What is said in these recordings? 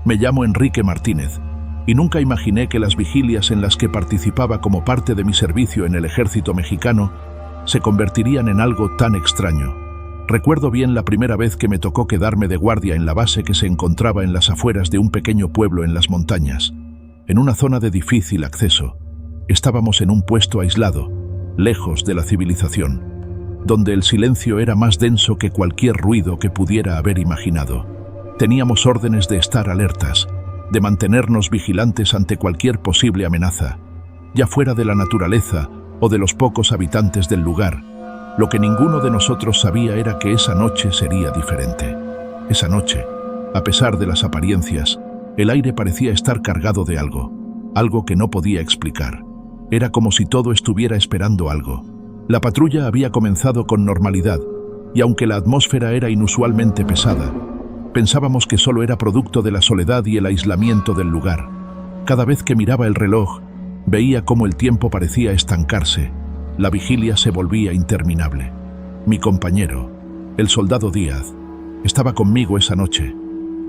Me llamo Enrique Martínez y nunca imaginé que las vigilias en las que participaba como parte de mi servicio en el ejército mexicano se convertirían en algo tan extraño. Recuerdo bien la primera vez que me tocó quedarme de guardia en la base que se encontraba en las afueras de un pequeño pueblo en las montañas, en una zona de difícil acceso. Estábamos en un puesto aislado, lejos de la civilización, donde el silencio era más denso que cualquier ruido que pudiera haber imaginado. Teníamos órdenes de estar alertas, de mantenernos vigilantes ante cualquier posible amenaza, ya fuera de la naturaleza o de los pocos habitantes del lugar. Lo que ninguno de nosotros sabía era que esa noche sería diferente. Esa noche, a pesar de las apariencias, el aire parecía estar cargado de algo que no podía explicar. Era como si todo estuviera esperando algo. La patrulla había comenzado con normalidad, y aunque la atmósfera era inusualmente pesada, pensábamos que solo era producto de la soledad y el aislamiento del lugar. Cada vez que miraba el reloj, veía cómo el tiempo parecía estancarse. La vigilia se volvía interminable. Mi compañero, el soldado Díaz, estaba conmigo esa noche.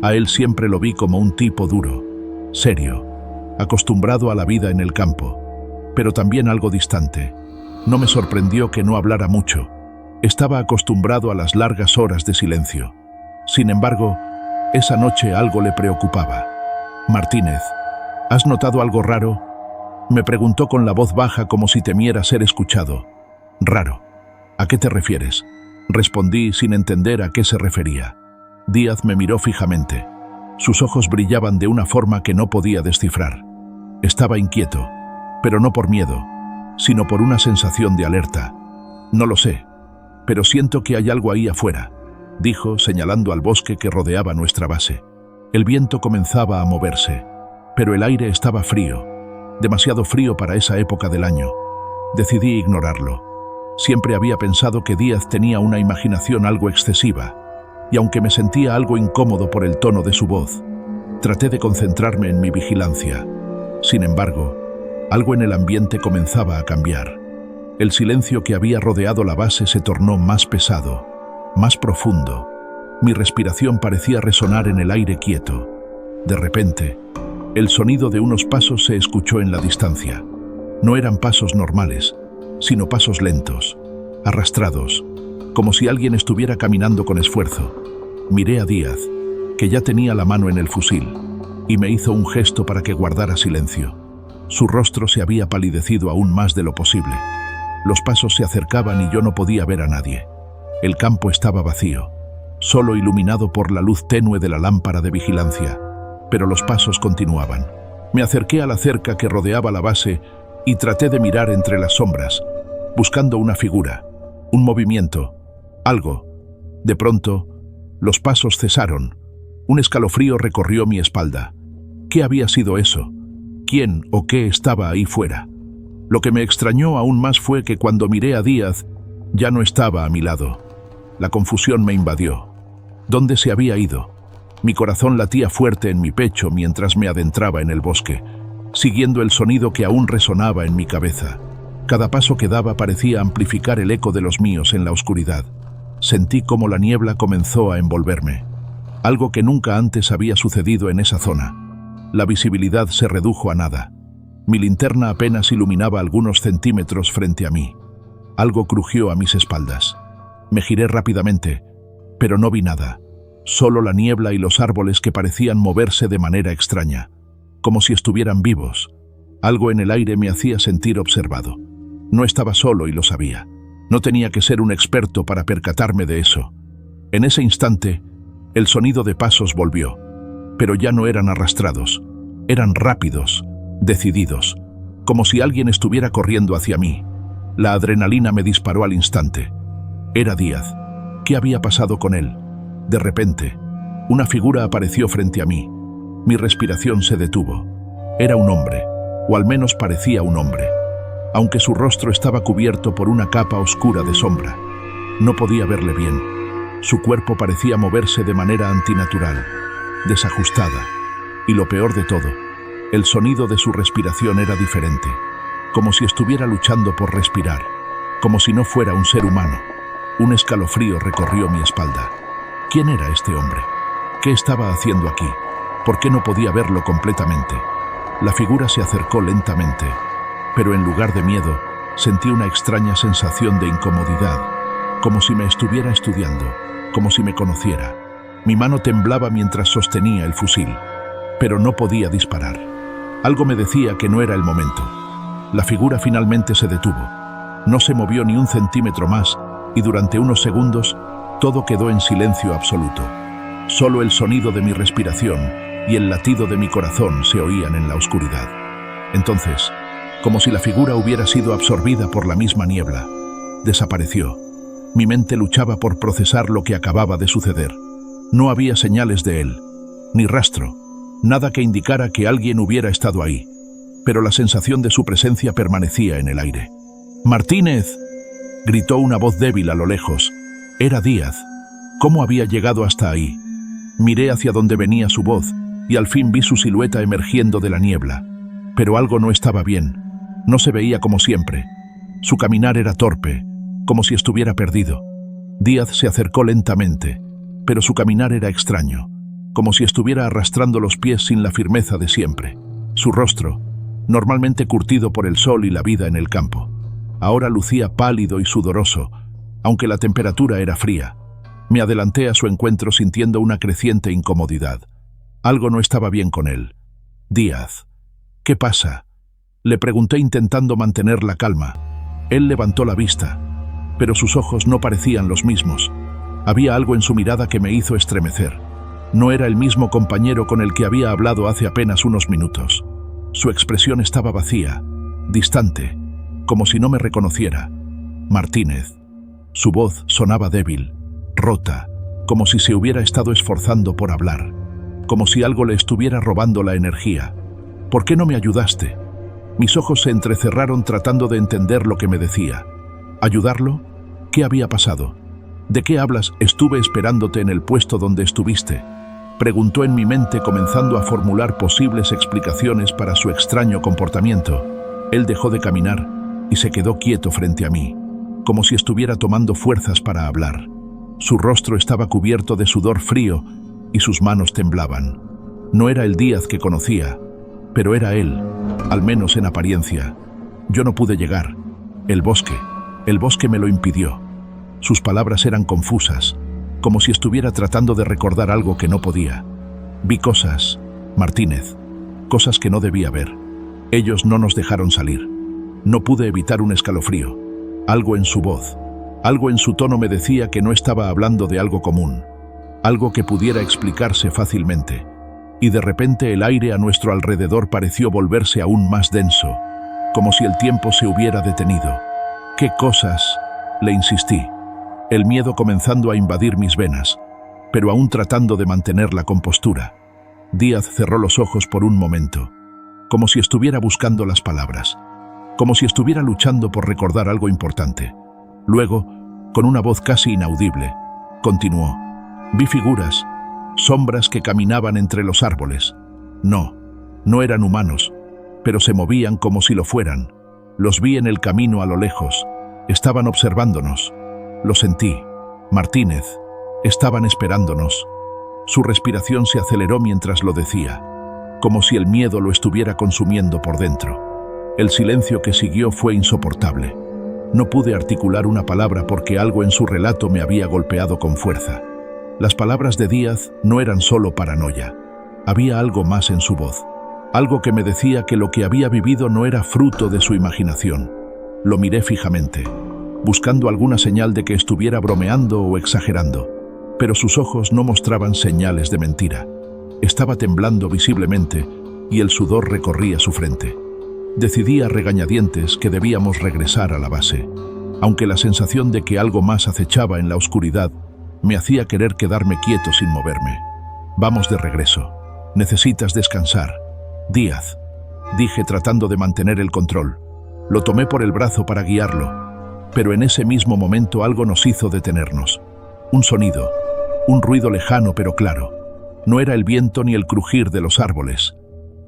A él siempre lo vi como un tipo duro, serio, acostumbrado a la vida en el campo, pero también algo distante. No me sorprendió que no hablara mucho. Estaba acostumbrado a las largas horas de silencio. Sin embargo, esa noche algo le preocupaba. «Martínez, ¿has notado algo raro?», me preguntó con la voz baja como si temiera ser escuchado. «¿Raro? ¿A qué te refieres?», respondí sin entender a qué se refería. Díaz me miró fijamente. Sus ojos brillaban de una forma que no podía descifrar. Estaba inquieto, pero no por miedo, sino por una sensación de alerta. «No lo sé, pero siento que hay algo ahí afuera», dijo, señalando al bosque que rodeaba nuestra base. El viento comenzaba a moverse, pero el aire estaba frío, demasiado frío para esa época del año. Decidí ignorarlo. Siempre había pensado que Díaz tenía una imaginación algo excesiva, y aunque me sentía algo incómodo por el tono de su voz, traté de concentrarme en mi vigilancia. Sin embargo, algo en el ambiente comenzaba a cambiar. El silencio que había rodeado la base se tornó más pesado, más profundo. Mi respiración parecía resonar en el aire quieto. De repente, el sonido de unos pasos se escuchó en la distancia. No eran pasos normales, sino pasos lentos, arrastrados, como si alguien estuviera caminando con esfuerzo. Miré a Díaz, que ya tenía la mano en el fusil, y me hizo un gesto para que guardara silencio. Su rostro se había palidecido aún más de lo posible. Los pasos se acercaban y yo no podía ver a nadie. El campo estaba vacío, solo iluminado por la luz tenue de la lámpara de vigilancia, pero los pasos continuaban. Me acerqué a la cerca que rodeaba la base y traté de mirar entre las sombras, buscando una figura, un movimiento, algo. De pronto, los pasos cesaron. Un escalofrío recorrió mi espalda. ¿Qué había sido eso? ¿Quién o qué estaba ahí fuera? Lo que me extrañó aún más fue que cuando miré a Díaz, ya no estaba a mi lado. La confusión me invadió. ¿Dónde se había ido? Mi corazón latía fuerte en mi pecho mientras me adentraba en el bosque, siguiendo el sonido que aún resonaba en mi cabeza. Cada paso que daba parecía amplificar el eco de los míos en la oscuridad. Sentí como la niebla comenzó a envolverme, algo que nunca antes había sucedido en esa zona. La visibilidad se redujo a nada. Mi linterna apenas iluminaba algunos centímetros frente a mí. Algo crujió a mis espaldas. Me giré rápidamente, pero no vi nada. Solo la niebla y los árboles que parecían moverse de manera extraña, como si estuvieran vivos. Algo en el aire me hacía sentir observado. No estaba solo y lo sabía. No tenía que ser un experto para percatarme de eso. En ese instante, el sonido de pasos volvió, pero ya no eran arrastrados. Eran rápidos, decididos, como si alguien estuviera corriendo hacia mí. La adrenalina me disparó al instante. Era Díaz. ¿Qué había pasado con él? De repente, una figura apareció frente a mí. Mi respiración se detuvo. Era un hombre, o al menos parecía un hombre, aunque su rostro estaba cubierto por una capa oscura de sombra. No podía verle bien. Su cuerpo parecía moverse de manera antinatural, desajustada, y lo peor de todo, el sonido de su respiración era diferente, como si estuviera luchando por respirar, como si no fuera un ser humano. Un escalofrío recorrió mi espalda. ¿Quién era este hombre? ¿Qué estaba haciendo aquí? ¿Por qué no podía verlo completamente? La figura se acercó lentamente, pero en lugar de miedo, sentí una extraña sensación de incomodidad, como si me estuviera estudiando, como si me conociera. Mi mano temblaba mientras sostenía el fusil, pero no podía disparar. Algo me decía que no era el momento. La figura finalmente se detuvo. No se movió ni un centímetro más y durante unos segundos todo quedó en silencio absoluto. Solo el sonido de mi respiración y el latido de mi corazón se oían en la oscuridad. Entonces, como si la figura hubiera sido absorbida por la misma niebla, desapareció. Mi mente luchaba por procesar lo que acababa de suceder. No había señales de él, ni rastro, nada que indicara que alguien hubiera estado ahí, pero la sensación de su presencia permanecía en el aire. «¡Martínez!», gritó una voz débil a lo lejos. Era Díaz. ¿Cómo había llegado hasta ahí? Miré hacia donde venía su voz y al fin vi su silueta emergiendo de la niebla. Pero algo no estaba bien. No se veía como siempre. Su caminar era torpe, como si estuviera perdido. Díaz se acercó lentamente, pero su caminar era extraño, como si estuviera arrastrando los pies sin la firmeza de siempre. Su rostro, normalmente curtido por el sol y la vida en el campo, ahora lucía pálido y sudoroso, aunque la temperatura era fría. Me adelanté a su encuentro sintiendo una creciente incomodidad. Algo no estaba bien con él. «Díaz, ¿qué pasa?», le pregunté intentando mantener la calma. Él levantó la vista, pero sus ojos no parecían los mismos. Había algo en su mirada que me hizo estremecer. No era el mismo compañero con el que había hablado hace apenas unos minutos. Su expresión estaba vacía, distante, como si no me reconociera. «Martínez». Su voz sonaba débil, rota, como si se hubiera estado esforzando por hablar, como si algo le estuviera robando la energía. «¿Por qué no me ayudaste?». Mis ojos se entrecerraron tratando de entender lo que me decía. ¿Ayudarlo? ¿Qué había pasado? «¿De qué hablas? Estuve esperándote en el puesto donde estuviste», preguntó en mi mente, comenzando a formular posibles explicaciones para su extraño comportamiento. Él dejó de caminar y se quedó quieto frente a mí, como si estuviera tomando fuerzas para hablar. Su rostro estaba cubierto de sudor frío y sus manos temblaban. No era el Díaz que conocía, pero era él, al menos en apariencia. Yo no pude llegar. El bosque me lo impidió. Sus palabras eran confusas, como si estuviera tratando de recordar algo que no podía. Vi cosas, Martínez, cosas que no debía ver. Ellos no nos dejaron salir. No pude evitar un escalofrío. Algo en su voz, algo en su tono me decía que no estaba hablando de algo común, algo que pudiera explicarse fácilmente. Y de repente el aire a nuestro alrededor pareció volverse aún más denso, como si el tiempo se hubiera detenido. «¿Qué cosas?», le insistí, el miedo comenzando a invadir mis venas, pero aún tratando de mantener la compostura. Díaz cerró los ojos por un momento, como si estuviera buscando las palabras, como si estuviera luchando por recordar algo importante. Luego, con una voz casi inaudible, continuó: «Vi figuras, sombras que caminaban entre los árboles. No eran humanos, pero se movían como si lo fueran. Los vi en el camino a lo lejos. Estaban observándonos. Lo sentí. Martínez, estaban esperándonos». Su respiración se aceleró mientras lo decía, como si el miedo lo estuviera consumiendo por dentro. El silencio que siguió fue insoportable. No pude articular una palabra porque algo en su relato me había golpeado con fuerza. Las palabras de Díaz no eran solo paranoia. Había algo más en su voz, algo que me decía que lo que había vivido no era fruto de su imaginación. Lo miré fijamente, buscando alguna señal de que estuviera bromeando o exagerando, pero sus ojos no mostraban señales de mentira. Estaba temblando visiblemente y el sudor recorría su frente. Decidí a regañadientes que debíamos regresar a la base, aunque la sensación de que algo más acechaba en la oscuridad me hacía querer quedarme quieto sin moverme. «Vamos de regreso. Necesitas descansar, Díaz», dije tratando de mantener el control. Lo tomé por el brazo para guiarlo, pero en ese mismo momento algo nos hizo detenernos. Un sonido, un ruido lejano pero claro. No era el viento ni el crujir de los árboles.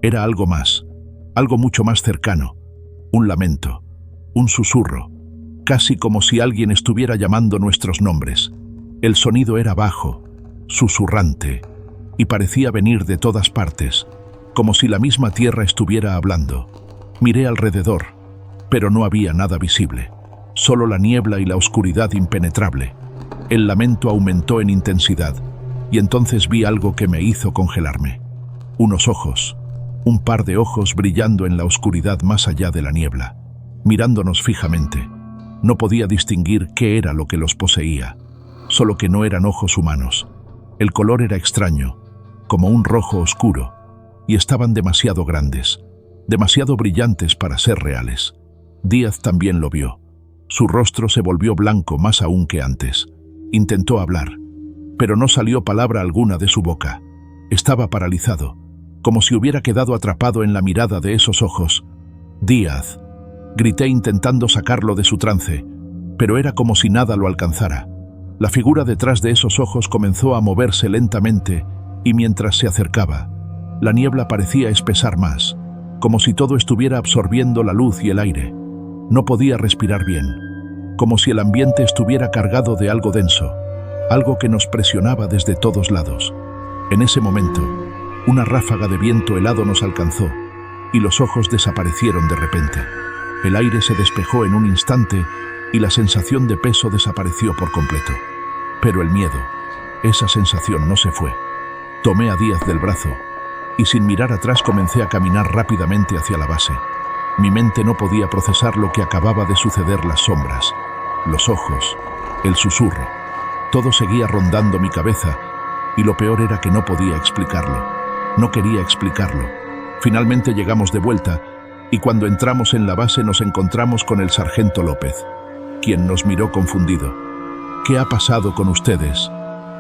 Era algo más, algo mucho más cercano. Un lamento, un susurro, casi como si alguien estuviera llamando nuestros nombres. El sonido era bajo, susurrante, y parecía venir de todas partes, como si la misma tierra estuviera hablando. Miré alrededor, pero no había nada visible, solo la niebla y la oscuridad impenetrable. El lamento aumentó en intensidad, y entonces vi algo que me hizo congelarme. Unos ojos, un par de ojos brillando en la oscuridad más allá de la niebla, mirándonos fijamente. No podía distinguir qué era lo que los poseía, solo que no eran ojos humanos. El color era extraño, como un rojo oscuro, y estaban demasiado grandes, demasiado brillantes para ser reales. Díaz también lo vio. Su rostro se volvió blanco más aún que antes. Intentó hablar, pero no salió palabra alguna de su boca. Estaba paralizado, como si hubiera quedado atrapado en la mirada de esos ojos. «Díaz», grité intentando sacarlo de su trance, pero era como si nada lo alcanzara. La figura detrás de esos ojos comenzó a moverse lentamente y mientras se acercaba, la niebla parecía espesar más, como si todo estuviera absorbiendo la luz y el aire. No podía respirar bien, como si el ambiente estuviera cargado de algo denso, algo que nos presionaba desde todos lados. En ese momento, una ráfaga de viento helado nos alcanzó y los ojos desaparecieron de repente. El aire se despejó en un instante y la sensación de peso desapareció por completo. Pero el miedo, esa sensación no se fue. Tomé a Díaz del brazo y sin mirar atrás comencé a caminar rápidamente hacia la base. Mi mente no podía procesar lo que acababa de suceder, las sombras, los ojos, el susurro. Todo seguía rondando mi cabeza y lo peor era que no podía explicarlo. No quería explicarlo. Finalmente llegamos de vuelta y cuando entramos en la base nos encontramos con el sargento López, quien nos miró confundido. «¿Qué ha pasado con ustedes?»,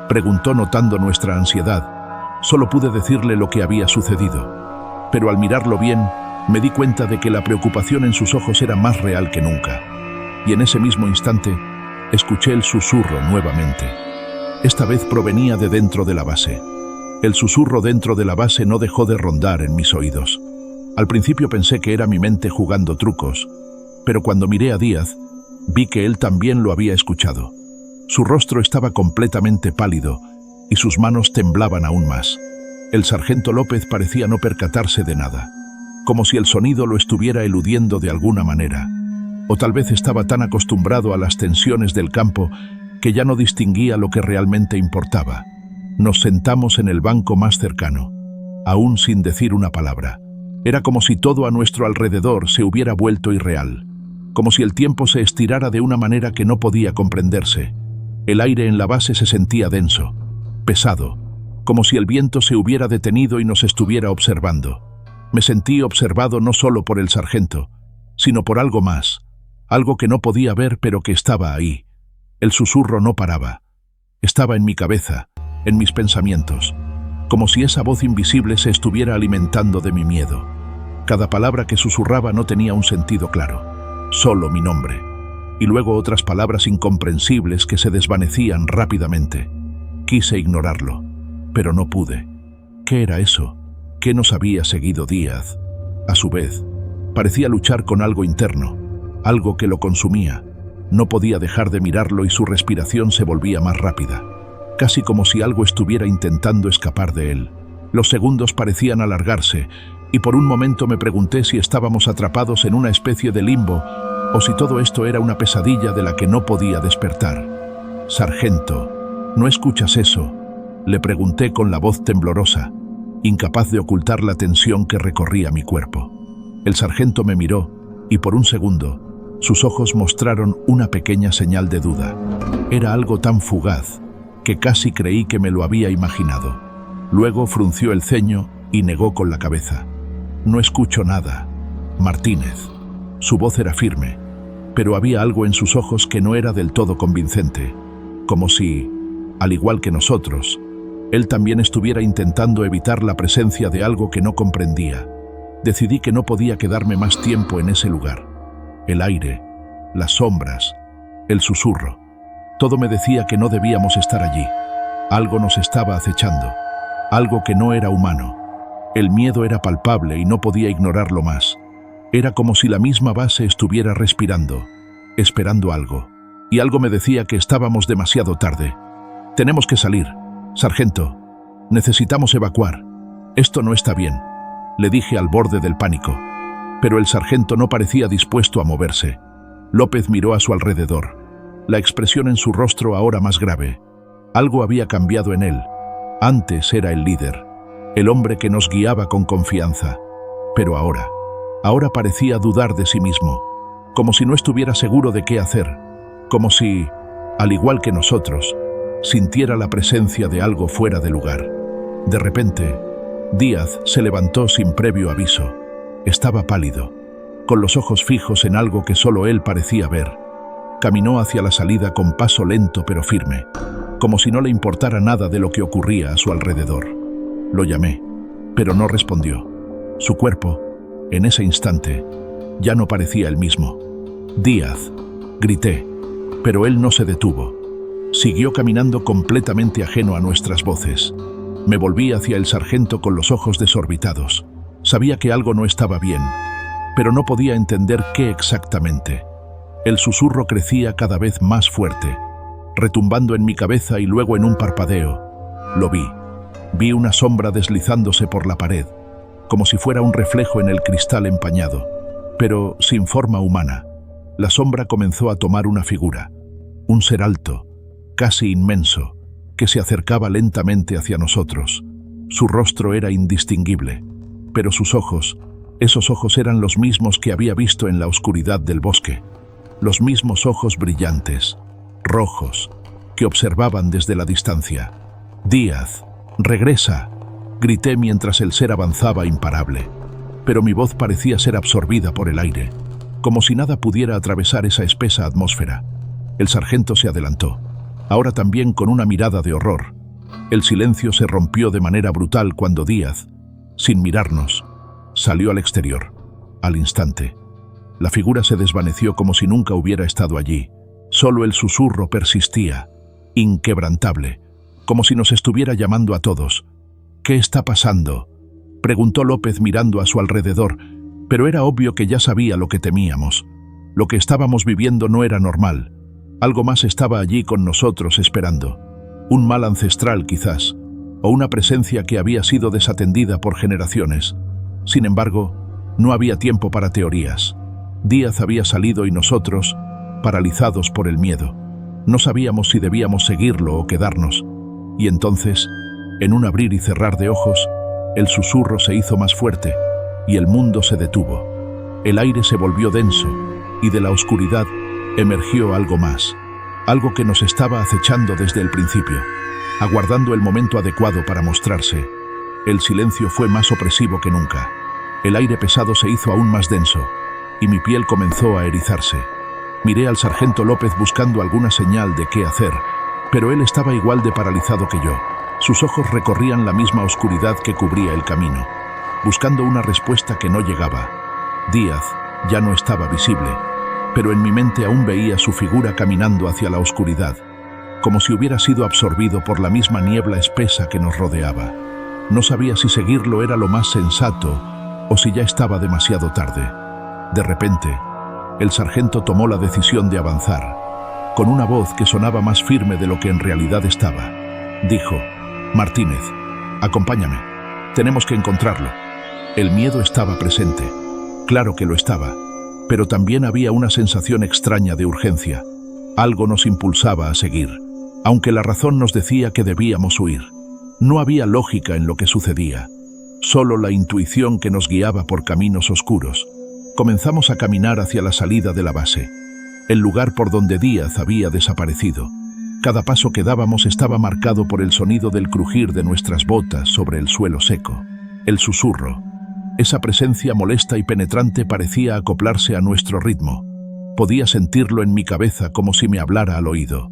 preguntó notando nuestra ansiedad. Solo pude decirle lo que había sucedido, pero al mirarlo bien me di cuenta de que la preocupación en sus ojos era más real que nunca. Y en ese mismo instante escuché el susurro nuevamente. Esta vez provenía de dentro de la base. El susurro dentro de la base no dejó de rondar en mis oídos. Al principio pensé que era mi mente jugando trucos, pero cuando miré a Díaz, vi que él también lo había escuchado. Su rostro estaba completamente pálido y sus manos temblaban aún más. El sargento López parecía no percatarse de nada, como si el sonido lo estuviera eludiendo de alguna manera. O tal vez estaba tan acostumbrado a las tensiones del campo que ya no distinguía lo que realmente importaba. Nos sentamos en el banco más cercano, aún sin decir una palabra. Era como si todo a nuestro alrededor se hubiera vuelto irreal, como si el tiempo se estirara de una manera que no podía comprenderse. El aire en la base se sentía denso, pesado, como si el viento se hubiera detenido y nos estuviera observando. Me sentí observado no solo por el sargento, sino por algo más, algo que no podía ver pero que estaba ahí. El susurro no paraba. Estaba en mi cabeza, en mis pensamientos, como si esa voz invisible se estuviera alimentando de mi miedo. Cada palabra que susurraba no tenía un sentido claro, solo mi nombre, y luego otras palabras incomprensibles que se desvanecían rápidamente. Quise ignorarlo, pero no pude. ¿Qué era eso? ¿Qué nos había seguido Díaz? A su vez, parecía luchar con algo interno, algo que lo consumía. No podía dejar de mirarlo y su respiración se volvía más rápida, casi como si algo estuviera intentando escapar de él. Los segundos parecían alargarse, y por un momento me pregunté si estábamos atrapados en una especie de limbo o si todo esto era una pesadilla de la que no podía despertar. «Sargento, ¿no escuchas eso?», le pregunté con la voz temblorosa, incapaz de ocultar la tensión que recorría mi cuerpo. El sargento me miró y por un segundo sus ojos mostraron una pequeña señal de duda. Era algo tan fugaz que casi creí que me lo había imaginado. Luego frunció el ceño y negó con la cabeza. «No escucho nada, Martínez». Su voz era firme, pero había algo en sus ojos que no era del todo convincente, como si, al igual que nosotros, él también estuviera intentando evitar la presencia de algo que no comprendía. Decidí que no podía quedarme más tiempo en ese lugar. El aire, las sombras, el susurro, todo me decía que no debíamos estar allí. Algo nos estaba acechando, algo que no era humano. El miedo era palpable y no podía ignorarlo más. Era como si la misma base estuviera respirando, esperando algo, y algo me decía que estábamos demasiado tarde. «Tenemos que salir, sargento», Necesitamos evacuar. Esto no está bien, le dije al borde del pánico. Pero el sargento no parecía dispuesto a moverse. López miró a su alrededor. La expresión en su rostro ahora más grave. Algo había cambiado en él. Antes era el líder, el hombre que nos guiaba con confianza. Pero ahora parecía dudar de sí mismo, como si no estuviera seguro de qué hacer, como si, al igual que nosotros, sintiera la presencia de algo fuera de lugar. De repente, Díaz se levantó sin previo aviso. Estaba pálido, con los ojos fijos en algo que solo él parecía ver. Caminó hacia la salida con paso lento pero firme, como si no le importara nada de lo que ocurría a su alrededor. Lo llamé, pero no respondió. Su cuerpo, en ese instante, ya no parecía el mismo. «Díaz», grité, pero él no se detuvo. Siguió caminando completamente ajeno a nuestras voces. Me volví hacia el sargento con los ojos desorbitados. Sabía que algo no estaba bien, pero no podía entender qué exactamente. El susurro crecía cada vez más fuerte, retumbando en mi cabeza y luego en un parpadeo. Lo vi. Vi una sombra deslizándose por la pared, como si fuera un reflejo en el cristal empañado, pero sin forma humana. La sombra comenzó a tomar una figura, un ser alto, casi inmenso, que se acercaba lentamente hacia nosotros. Su rostro era indistinguible, pero sus ojos, esos ojos eran los mismos que había visto en la oscuridad del bosque, los mismos ojos brillantes, rojos, que observaban desde la distancia. «Díaz, regresa», grité mientras el ser avanzaba imparable, pero mi voz parecía ser absorbida por el aire, como si nada pudiera atravesar esa espesa atmósfera. El sargento se adelantó, ahora también con una mirada de horror. El silencio se rompió de manera brutal cuando Díaz, sin mirarnos, salió al exterior. Al instante, la figura se desvaneció como si nunca hubiera estado allí. Solo el susurro persistía, inquebrantable, como si nos estuviera llamando a todos. «¿Qué está pasando?», preguntó López mirando a su alrededor, pero era obvio que ya sabía lo que temíamos. Lo que estábamos viviendo no era normal. Algo más estaba allí con nosotros esperando. Un mal ancestral quizás, o una presencia que había sido desatendida por generaciones. Sin embargo, no había tiempo para teorías. Díaz había salido y nosotros, paralizados por el miedo, no sabíamos si debíamos seguirlo o quedarnos. Y entonces, en un abrir y cerrar de ojos, el susurro se hizo más fuerte y el mundo se detuvo. El aire se volvió denso y de la oscuridad emergió algo más, algo que nos estaba acechando desde el principio, aguardando el momento adecuado para mostrarse. El silencio fue más opresivo que nunca. El aire pesado se hizo aún más denso y mi piel comenzó a erizarse. Miré al sargento López buscando alguna señal de qué hacer, pero él estaba igual de paralizado que yo. Sus ojos recorrían la misma oscuridad que cubría el camino, buscando una respuesta que no llegaba. Díaz ya no estaba visible, pero en mi mente aún veía su figura caminando hacia la oscuridad, como si hubiera sido absorbido por la misma niebla espesa que nos rodeaba. No sabía si seguirlo era lo más sensato o si ya estaba demasiado tarde. De repente, el sargento tomó la decisión de avanzar, con una voz que sonaba más firme de lo que en realidad estaba. Dijo: «Martínez, acompáñame. Tenemos que encontrarlo». El miedo estaba presente. Claro que lo estaba, pero también había una sensación extraña de urgencia. Algo nos impulsaba a seguir, aunque la razón nos decía que debíamos huir. No había lógica en lo que sucedía, solo la intuición que nos guiaba por caminos oscuros. Comenzamos a caminar hacia la salida de la base, el lugar por donde Díaz había desaparecido. Cada paso que dábamos estaba marcado por el sonido del crujir de nuestras botas sobre el suelo seco. El susurro, esa presencia molesta y penetrante, parecía acoplarse a nuestro ritmo. Podía sentirlo en mi cabeza como si me hablara al oído,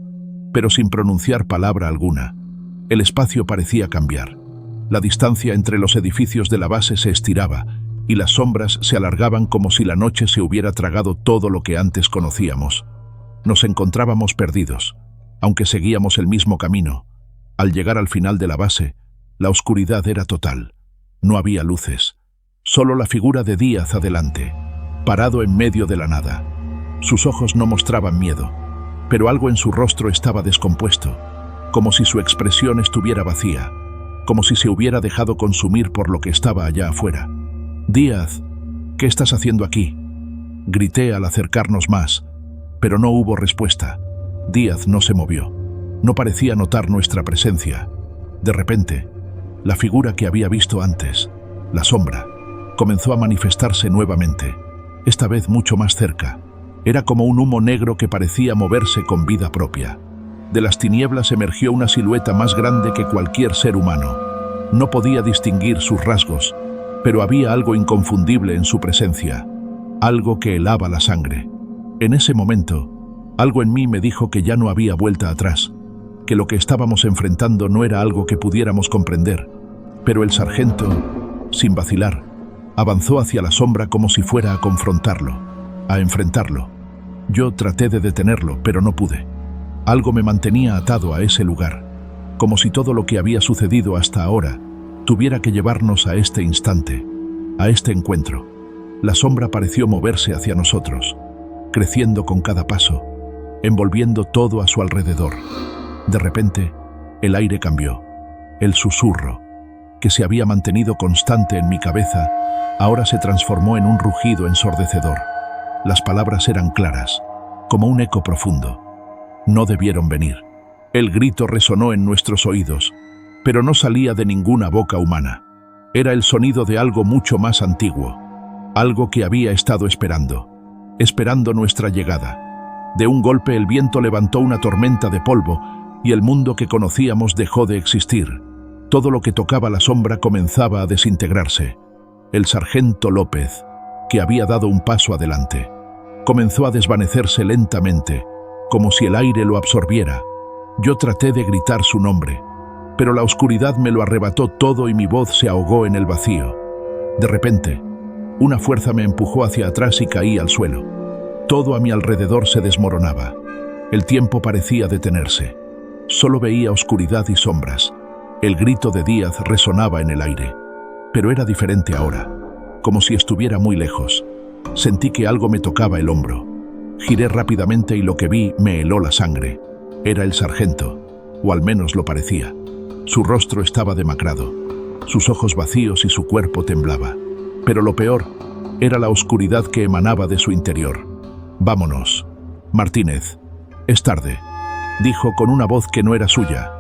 pero sin pronunciar palabra alguna. El espacio parecía cambiar. La distancia entre los edificios de la base se estiraba y las sombras se alargaban como si la noche se hubiera tragado todo lo que antes conocíamos. Nos encontrábamos perdidos, aunque seguíamos el mismo camino. Al llegar al final de la base, la oscuridad era total. No había luces, solo la figura de Díaz adelante, parado en medio de la nada. Sus ojos no mostraban miedo, pero algo en su rostro estaba descompuesto, como si su expresión estuviera vacía. como si se hubiera dejado consumir por lo que estaba allá afuera. «Díaz, ¿qué estás haciendo aquí?», grité al acercarnos más, pero no hubo respuesta. Díaz no se movió. No parecía notar nuestra presencia. De repente, la figura que había visto antes, la sombra, comenzó a manifestarse nuevamente, esta vez mucho más cerca. Era como un humo negro que parecía moverse con vida propia. De las tinieblas emergió una silueta más grande que cualquier ser humano. No podía distinguir sus rasgos, pero había algo inconfundible en su presencia, algo que helaba la sangre. En ese momento, algo en mí me dijo que ya no había vuelta atrás, que lo que estábamos enfrentando no era algo que pudiéramos comprender, pero el sargento, sin vacilar, avanzó hacia la sombra como si fuera a confrontarlo, a enfrentarlo. Yo traté de detenerlo, pero no pude. Algo me mantenía atado a ese lugar, como si todo lo que había sucedido hasta ahora tuviera que llevarnos a este instante, a este encuentro. La sombra pareció moverse hacia nosotros, creciendo con cada paso, envolviendo todo a su alrededor. De repente, el aire cambió. El susurro, que se había mantenido constante en mi cabeza, ahora se transformó en un rugido ensordecedor. Las palabras eran claras, como un eco profundo. No debieron venir. El grito resonó en nuestros oídos, pero no salía de ninguna boca humana. Era el sonido de algo mucho más antiguo, algo que había estado esperando nuestra llegada. De un golpe el viento levantó una tormenta de polvo y el mundo que conocíamos dejó de existir. Todo lo que tocaba la sombra comenzaba a desintegrarse. El sargento López, que había dado un paso adelante, comenzó a desvanecerse lentamente, como si el aire lo absorbiera. Yo traté de gritar su nombre, pero la oscuridad me lo arrebató todo y mi voz se ahogó en el vacío. De repente, una fuerza me empujó hacia atrás y caí al suelo. Todo a mi alrededor se desmoronaba. El tiempo parecía detenerse. Solo veía oscuridad y sombras. El grito de Díaz resonaba en el aire, pero era diferente ahora, como si estuviera muy lejos. Sentí que algo me tocaba el hombro. Giré rápidamente y lo que vi me heló la sangre. Era el sargento, o al menos lo parecía. Su rostro estaba demacrado, sus ojos vacíos y su cuerpo temblaba. Pero lo peor era la oscuridad que emanaba de su interior. «Vámonos, Martínez, es tarde», dijo con una voz que no era suya,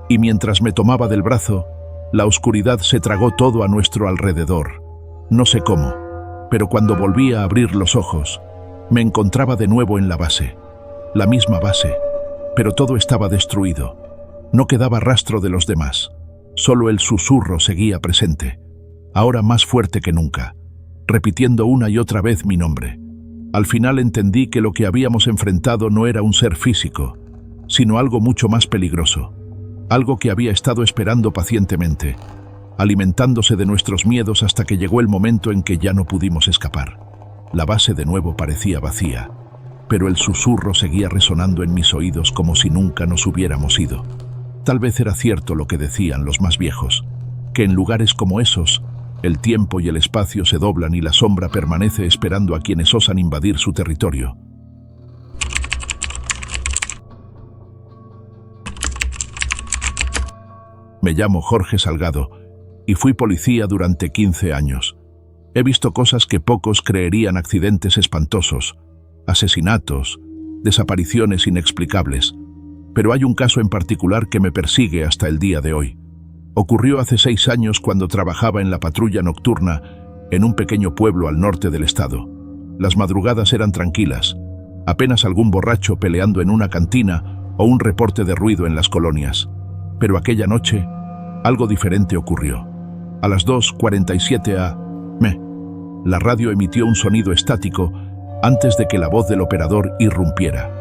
y mientras me tomaba del brazo, la oscuridad se tragó todo a nuestro alrededor. No sé cómo, pero cuando volví a abrir los ojos, me encontraba de nuevo en la base, la misma base, pero todo estaba destruido. No quedaba rastro de los demás, solo el susurro seguía presente, ahora más fuerte que nunca, repitiendo una y otra vez mi nombre. Al final entendí que lo que habíamos enfrentado no era un ser físico, sino algo mucho más peligroso, algo que había estado esperando pacientemente, alimentándose de nuestros miedos hasta que llegó el momento en que ya no pudimos escapar. La base de nuevo parecía vacía, pero el susurro seguía resonando en mis oídos como si nunca nos hubiéramos ido. Tal vez era cierto lo que decían los más viejos, que en lugares como esos, el tiempo y el espacio se doblan y la sombra permanece esperando a quienes osan invadir su territorio. Me llamo Jorge Salgado y fui policía durante 15 años. He visto cosas que pocos creerían: accidentes espantosos, asesinatos, desapariciones inexplicables. Pero hay un caso en particular que me persigue hasta el día de hoy. Ocurrió hace 6 años cuando trabajaba en la patrulla nocturna en un pequeño pueblo al norte del estado. Las madrugadas eran tranquilas, apenas algún borracho peleando en una cantina o un reporte de ruido en las colonias. Pero aquella noche, algo diferente ocurrió. A las 2:47 a.m., la radio emitió un sonido estático antes de que la voz del operador irrumpiera.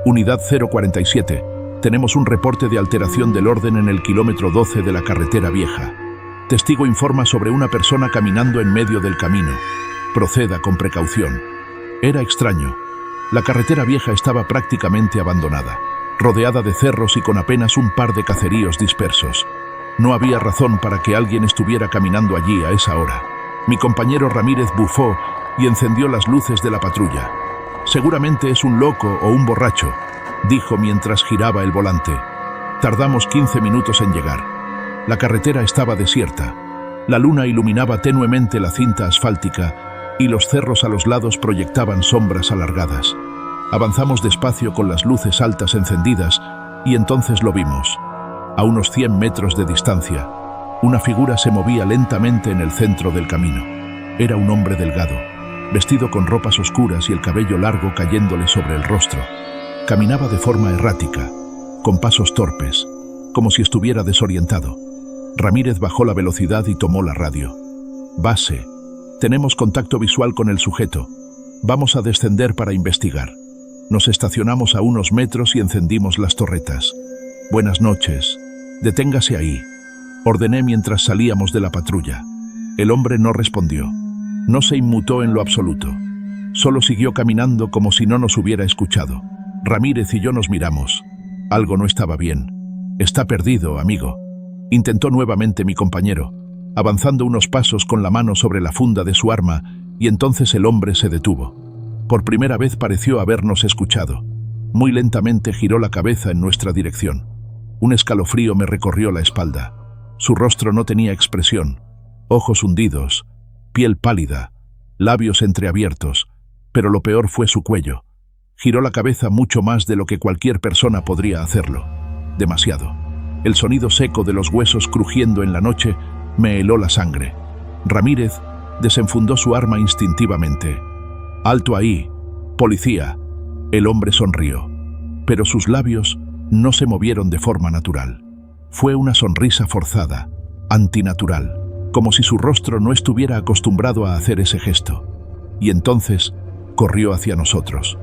Unidad 047. Tenemos un reporte de alteración del orden en el kilómetro 12 de la carretera vieja. Testigo informa sobre una persona caminando en medio del camino. Proceda con precaución. Era extraño. La carretera vieja estaba prácticamente abandonada, rodeada de cerros y con apenas un par de caseríos dispersos. No había razón para que alguien estuviera caminando allí a esa hora. Mi compañero Ramírez bufó y encendió las luces de la patrulla. «Seguramente es un loco o un borracho», dijo mientras giraba el volante. Tardamos 15 minutos en llegar. La carretera estaba desierta. La luna iluminaba tenuemente la cinta asfáltica y los cerros a los lados proyectaban sombras alargadas. Avanzamos despacio con las luces altas encendidas y entonces lo vimos. A unos 100 metros de distancia, una figura se movía lentamente en el centro del camino. Era un hombre delgado, vestido con ropas oscuras y el cabello largo cayéndole sobre el rostro. Caminaba de forma errática, con pasos torpes, como si estuviera desorientado. Ramírez bajó la velocidad y tomó la radio. Base, tenemos contacto visual con el sujeto. Vamos a descender para investigar. Nos estacionamos a unos metros y encendimos las torretas. Buenas noches. Deténgase ahí, ordené mientras salíamos de la patrulla. El hombre no respondió. No se inmutó en lo absoluto. Solo siguió caminando como si no nos hubiera escuchado. Ramírez y yo nos miramos. Algo no estaba bien. Está perdido, amigo. Intentó nuevamente mi compañero, avanzando unos pasos con la mano sobre la funda de su arma, y entonces el hombre se detuvo. Por primera vez pareció habernos escuchado. Muy lentamente giró la cabeza en nuestra dirección. Un escalofrío me recorrió la espalda. Su rostro no tenía expresión. Ojos hundidos, piel pálida, labios entreabiertos, pero lo peor fue su cuello. Giró la cabeza mucho más de lo que cualquier persona podría hacerlo. Demasiado. El sonido seco de los huesos crujiendo en la noche me heló la sangre. Ramírez desenfundó su arma instintivamente. «Alto ahí, policía». El hombre sonrió, pero sus labios no se movieron de forma natural. Fue una sonrisa forzada, antinatural, como si su rostro no estuviera acostumbrado a hacer ese gesto. Y entonces corrió hacia nosotros.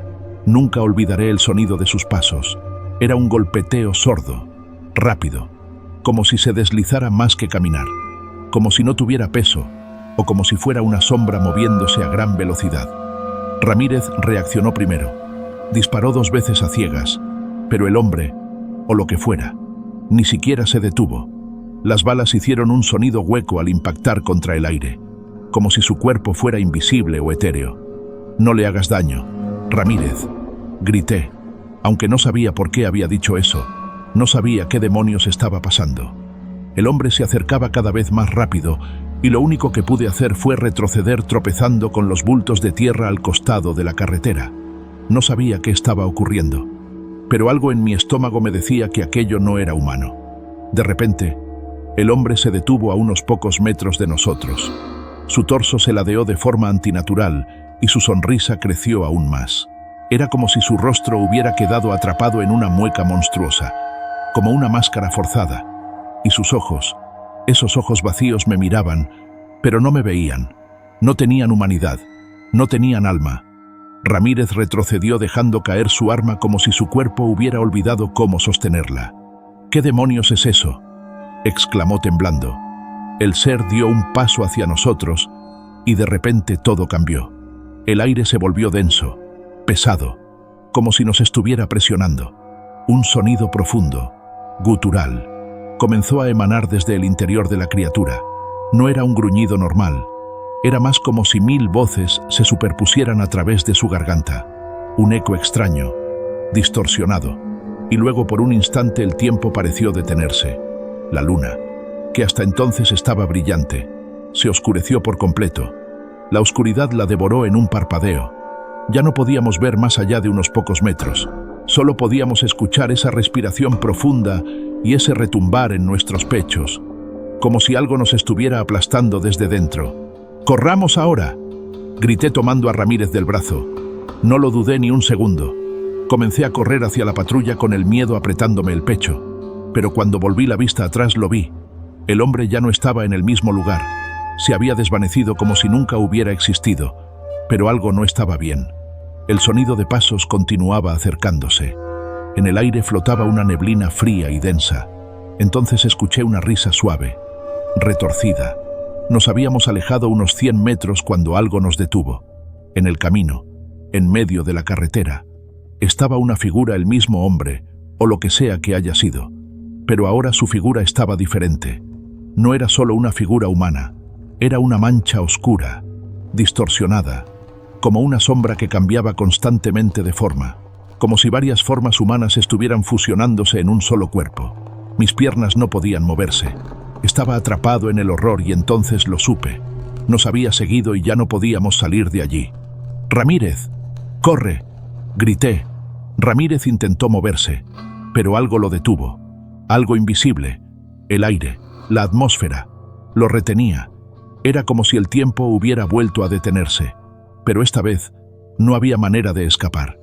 Nunca olvidaré el sonido de sus pasos. Era un golpeteo sordo, rápido, como si se deslizara más que caminar, como si no tuviera peso, o como si fuera una sombra moviéndose a gran velocidad. Ramírez reaccionó primero. Disparó 2 veces a ciegas, pero el hombre, o lo que fuera, ni siquiera se detuvo. Las balas hicieron un sonido hueco al impactar contra el aire, como si su cuerpo fuera invisible o etéreo. «No le hagas daño, Ramírez», grité, aunque no sabía por qué había dicho eso. No sabía qué demonios estaba pasando. El hombre se acercaba cada vez más rápido y lo único que pude hacer fue retroceder tropezando con los bultos de tierra al costado de la carretera. No sabía qué estaba ocurriendo, pero algo en mi estómago me decía que aquello no era humano. De repente, el hombre se detuvo a unos pocos metros de nosotros. Su torso se ladeó de forma antinatural y su sonrisa creció aún más. Era como si su rostro hubiera quedado atrapado en una mueca monstruosa, como una máscara forzada, y sus ojos, esos ojos vacíos me miraban, pero no me veían. No tenían humanidad, no tenían alma. Ramírez retrocedió dejando caer su arma como si su cuerpo hubiera olvidado cómo sostenerla. «¿Qué demonios es eso?», exclamó temblando. El ser dio un paso hacia nosotros y de repente todo cambió. El aire se volvió denso, pesado, como si nos estuviera presionando. Un sonido profundo, gutural, comenzó a emanar desde el interior de la criatura. No era un gruñido normal, era más como si 1000 voces se superpusieran a través de su garganta. Un eco extraño, distorsionado, y luego por un instante el tiempo pareció detenerse. La luna, que hasta entonces estaba brillante, se oscureció por completo. La oscuridad la devoró en un parpadeo. Ya no podíamos ver más allá de unos pocos metros. Solo podíamos escuchar esa respiración profunda y ese retumbar en nuestros pechos, como si algo nos estuviera aplastando desde dentro. «¡Corramos ahora!», grité tomando a Ramírez del brazo. No lo dudé ni un segundo. Comencé a correr hacia la patrulla con el miedo apretándome el pecho, pero cuando volví la vista atrás lo vi. El hombre ya no estaba en el mismo lugar. Se había desvanecido como si nunca hubiera existido, pero algo no estaba bien. El sonido de pasos continuaba acercándose. En el aire flotaba una neblina fría y densa. Entonces escuché una risa suave, retorcida. Nos habíamos alejado unos 100 metros cuando algo nos detuvo. En el camino, en medio de la carretera, estaba una figura, el mismo hombre, o lo que sea que haya sido. Pero ahora su figura estaba diferente. No era solo una figura humana, era una mancha oscura, distorsionada, como una sombra que cambiaba constantemente de forma, como si varias formas humanas estuvieran fusionándose en un solo cuerpo. Mis piernas no podían moverse. Estaba atrapado en el horror y entonces lo supe. Nos había seguido y ya no podíamos salir de allí. «¡Ramírez! ¡Corre!», grité. Ramírez intentó moverse, pero algo lo detuvo. Algo invisible. El aire, la atmósfera. Lo retenía. Era como si el tiempo hubiera vuelto a detenerse. Pero esta vez no había manera de escapar.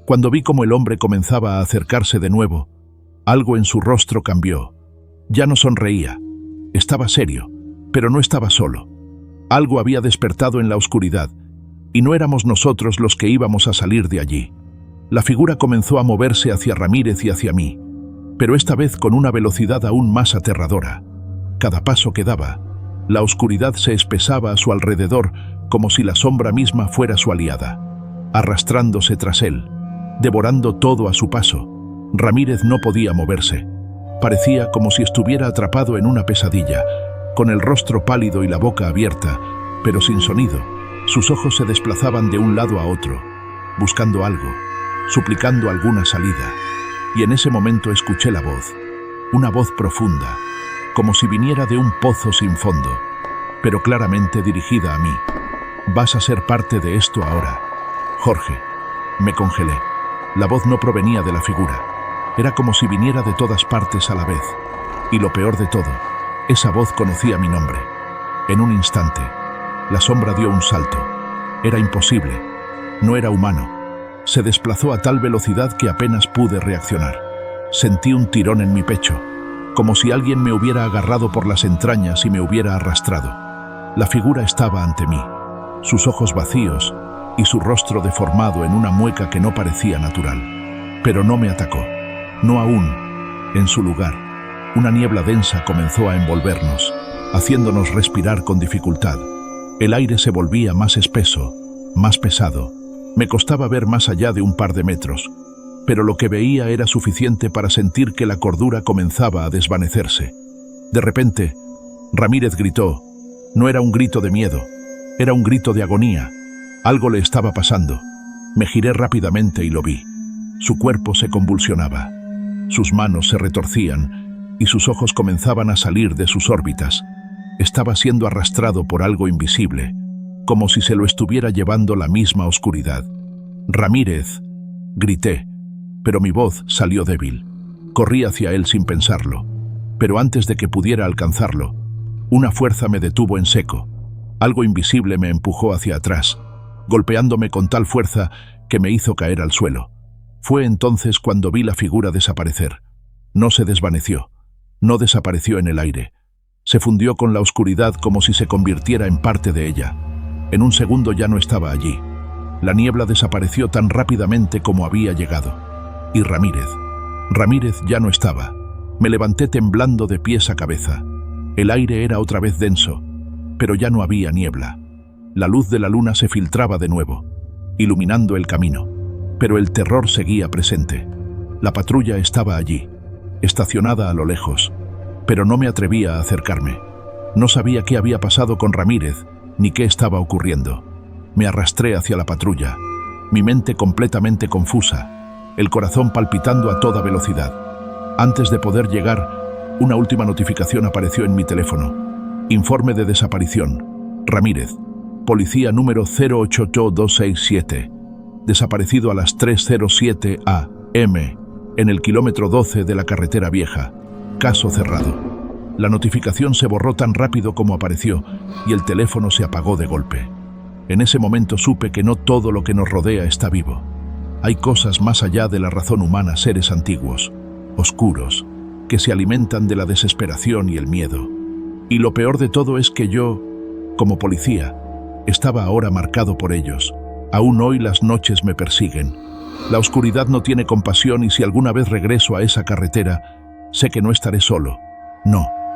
Cuando vi cómo el hombre comenzaba a acercarse de nuevo, algo en su rostro cambió. Ya no sonreía. Estaba serio, pero no estaba solo. Algo había despertado en la oscuridad, y no éramos nosotros los que íbamos a salir de allí. La figura comenzó a moverse hacia Ramírez y hacia mí, pero esta vez con una velocidad aún más aterradora. Cada paso que daba, la oscuridad se espesaba a su alrededor como si la sombra misma fuera su aliada, arrastrándose tras él, devorando todo a su paso. Ramírez no podía moverse. Parecía como si estuviera atrapado en una pesadilla, con el rostro pálido y la boca abierta, pero sin sonido. Sus ojos se desplazaban de un lado a otro, buscando algo, suplicando alguna salida. Y en ese momento escuché la voz, una voz profunda, como si viniera de un pozo sin fondo, pero claramente dirigida a mí. «Vas a ser parte de esto ahora, Jorge». Me congelé. La voz no provenía de la figura. Era como si viniera de todas partes a la vez. Y lo peor de todo, esa voz conocía mi nombre. En un instante, la sombra dio un salto. Era imposible. No era humano. Se desplazó a tal velocidad que apenas pude reaccionar. Sentí un tirón en mi pecho, como si alguien me hubiera agarrado por las entrañas y me hubiera arrastrado. La figura estaba ante mí, sus ojos vacíos y su rostro deformado en una mueca que no parecía natural. Pero no me atacó. No aún. En su lugar, una niebla densa comenzó a envolvernos, haciéndonos respirar con dificultad. El aire se volvía más espeso, más pesado. Me costaba ver más allá de un par de metros, pero lo que veía era suficiente para sentir que la cordura comenzaba a desvanecerse. De repente, Ramírez gritó. No era un grito de miedo, era un grito de agonía. Algo le estaba pasando. Me giré rápidamente y lo vi. Su cuerpo se convulsionaba. Sus manos se retorcían y sus ojos comenzaban a salir de sus órbitas. Estaba siendo arrastrado por algo invisible, como si se lo estuviera llevando la misma oscuridad. «Ramírez», grité, pero mi voz salió débil. Corrí hacia él sin pensarlo, pero antes de que pudiera alcanzarlo, una fuerza me detuvo en seco. Algo invisible me empujó hacia atrás, golpeándome con tal fuerza que me hizo caer al suelo. Fue entonces cuando vi la figura desaparecer. No se desvaneció, no desapareció en el aire. Se fundió con la oscuridad como si se convirtiera en parte de ella. En un segundo ya no estaba allí. La niebla desapareció tan rápidamente como había llegado. Y Ramírez ya no estaba. Me levanté temblando de pies a cabeza. El aire era otra vez denso, pero ya no había niebla. La luz de la luna se filtraba de nuevo, iluminando el camino. Pero el terror seguía presente. La patrulla estaba allí, estacionada a lo lejos, pero no me atrevía a acercarme. No sabía qué había pasado con Ramírez, ni qué estaba ocurriendo. Me arrastré hacia la patrulla, mi mente completamente confusa, el corazón palpitando a toda velocidad. Antes de poder llegar, una última notificación apareció en mi teléfono. Informe de desaparición. Ramírez, policía número 088267. Desaparecido a las 3:07 a.m. en el kilómetro 12 de la carretera vieja. Caso cerrado. La notificación se borró tan rápido como apareció y el teléfono se apagó de golpe. En ese momento supe que no todo lo que nos rodea está vivo. Hay cosas más allá de la razón humana, seres antiguos, oscuros, que se alimentan de la desesperación y el miedo. Y lo peor de todo es que yo, como policía, estaba ahora marcado por ellos. Aún hoy las noches me persiguen. La oscuridad no tiene compasión y si alguna vez regreso a esa carretera, sé que no estaré solo. No.